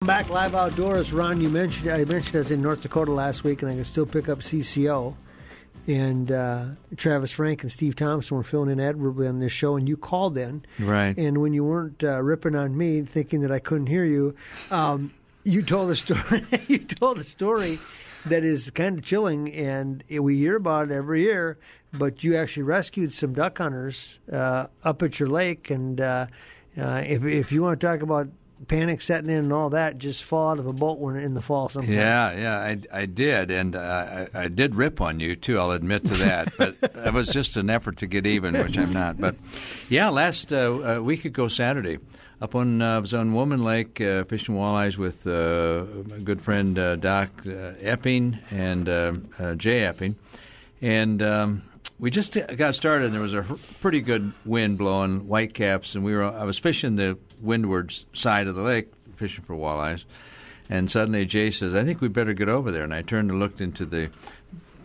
Back live outdoors, Ron. I mentioned I was in North Dakota last week, and I can still pick up CCO. And Travis Frank and Steve Thompson were filling in admirably on this show, and you called in, right? And when you weren't ripping on me, thinking that I couldn't hear you, you told a story. You told a story that is kind of chilling, and we hear about it every year. But you actually rescued some duck hunters up at your lake, and if you want to talk about panic setting in and all that, just fall out of a boat when in the fall sometime. Yeah, I did, and I did rip on you too. I'll admit to that, but that was just an effort to get even, which I'm not. But yeah, last week ago Saturday, up on I was on Woman Lake fishing walleyes with my good friend Doc Epping and Jay Epping, and we just got started. And there was a pretty good wind blowing, whitecaps, and I was fishing the windward side of the lake, fishing for walleyes, and suddenly Jay says, "I think we better get over there." And I turned and looked into a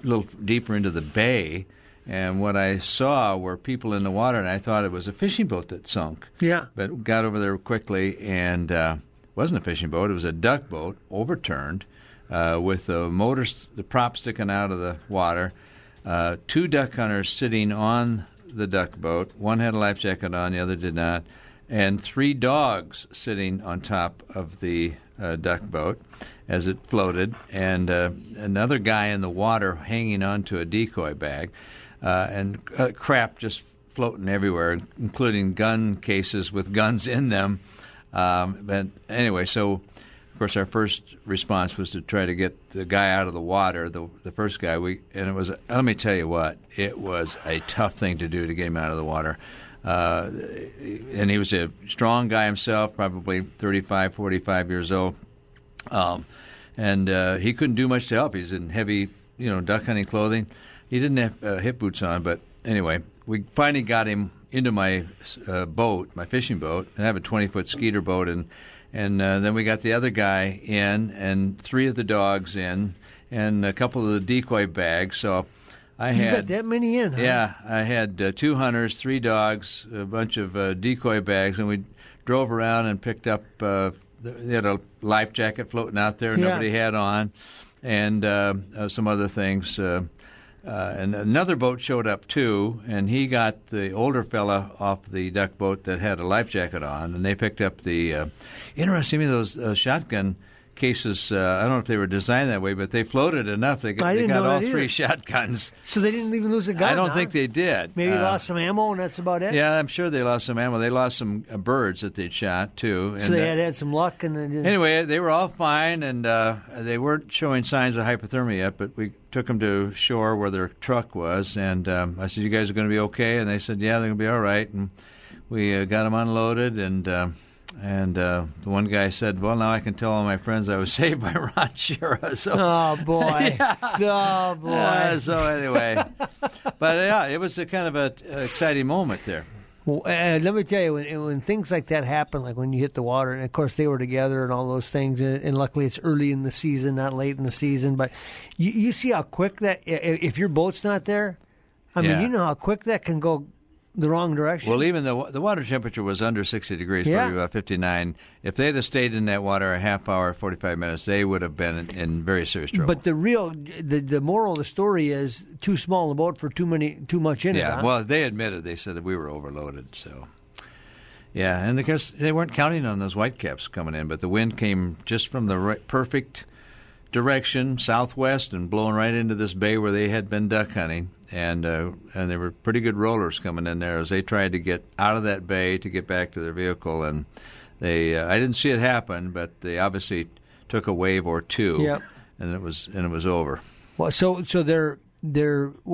little deeper into the bay, and what I saw were people in the water, and I thought it was a fishing boat that sunk. Yeah, but got over there quickly, and it wasn't a fishing boat; it was a duck boat, overturned, with the prop sticking out of the water. 2 duck hunters sitting on the duck boat. One had a life jacket on, the other did not. And 3 dogs sitting on top of the duck boat as it floated, and another guy in the water hanging onto a decoy bag, and crap just floating everywhere, including gun cases with guns in them. But anyway, so of course our first response was to try to get the guy out of the water, the first guy. And it was, let me tell you what, it was a tough thing to do to get him out of the water. And he was a strong guy himself, probably 35, 45 years old. And he couldn't do much to help. He's in heavy, duck hunting clothing. He didn't have hip boots on, but anyway, we finally got him into my boat, my fishing boat, and I have a 20-foot skeeter boat, and then we got the other guy in, and 3 of the dogs in, and a couple of the decoy bags. So You got that many in, huh? Yeah, I had 2 hunters, 3 dogs, a bunch of decoy bags, and we drove around and picked up. They had a life jacket floating out there nobody had on, and some other things. And another boat showed up too, and he got the older fella off the duck boat that had a life jacket on, and they picked up the. Interestingly, those shotgun cases, I don't know if they were designed that way, but they floated enough. They got all 3 shotguns. So they didn't even lose a gun? I don't think they did. Maybe lost some ammo, and that's about it? Yeah, I'm sure they lost some ammo. They lost some birds that they'd shot, too. So they had some luck? Anyway, they were all fine, and they weren't showing signs of hypothermia yet, but we took them to shore where their truck was, and I said, "You guys are going to be okay?" And they said, "Yeah, they're going to be all right." And we got them unloaded, and the one guy said, "Well, now I can tell all my friends I was saved by Ron Schara." So, oh boy! Yeah. Oh boy! So anyway, but yeah, it was a kind of an exciting moment there. Well, let me tell you, when things like that happen, like when you hit the water, and of course they were together and all those things, and luckily it's early in the season, not late in the season, but you see how quick that, if your boat's not there, I mean, you know how quick that can go the wrong direction. Well, even the water temperature was under 60 degrees, probably about 59. If they'd have stayed in that water a half hour, 45 minutes, they would have been in very serious trouble. But the moral of the story is too small a boat for too much in it. Yeah, well, they admitted, they said that we were overloaded. So, yeah, and of course they weren't counting on those whitecaps coming in, but the wind came just from the perfect direction, southwest, and blowing right into this bay where they had been duck hunting. And there were pretty good rollers coming in there as they tried to get out of that bay to get back to their vehicle. And they, I didn't see it happen, but they obviously took a wave or two, and it was over. Well, so they're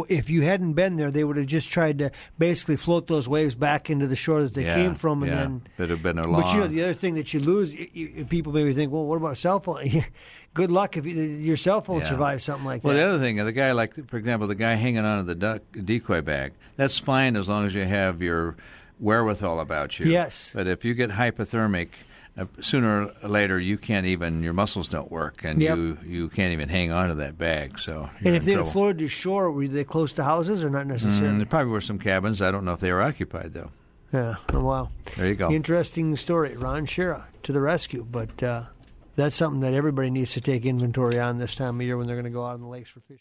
if you hadn't been there, they would have just tried to basically float those waves back into the shore that they came from, and then it'd have been a long. But the other thing that you lose, people maybe think, well, what about a cell phone? Good luck if your cell phone survives something like that. Well, the other thing, the guy, for example, the guy hanging on to the decoy bag, that's fine as long as you have your wherewithal about you. Yes. But if you get hypothermic, sooner or later your muscles don't work, and you can't even hang on to that bag. So and if they had floated to shore, were they close to houses or not necessarily? There probably were some cabins. I don't know if they were occupied, though. Yeah. Oh, wow. There you go. Interesting story. Ron Schara to the rescue, but that's something that everybody needs to take inventory on this time of year when they're going to go out on the lakes for fishing.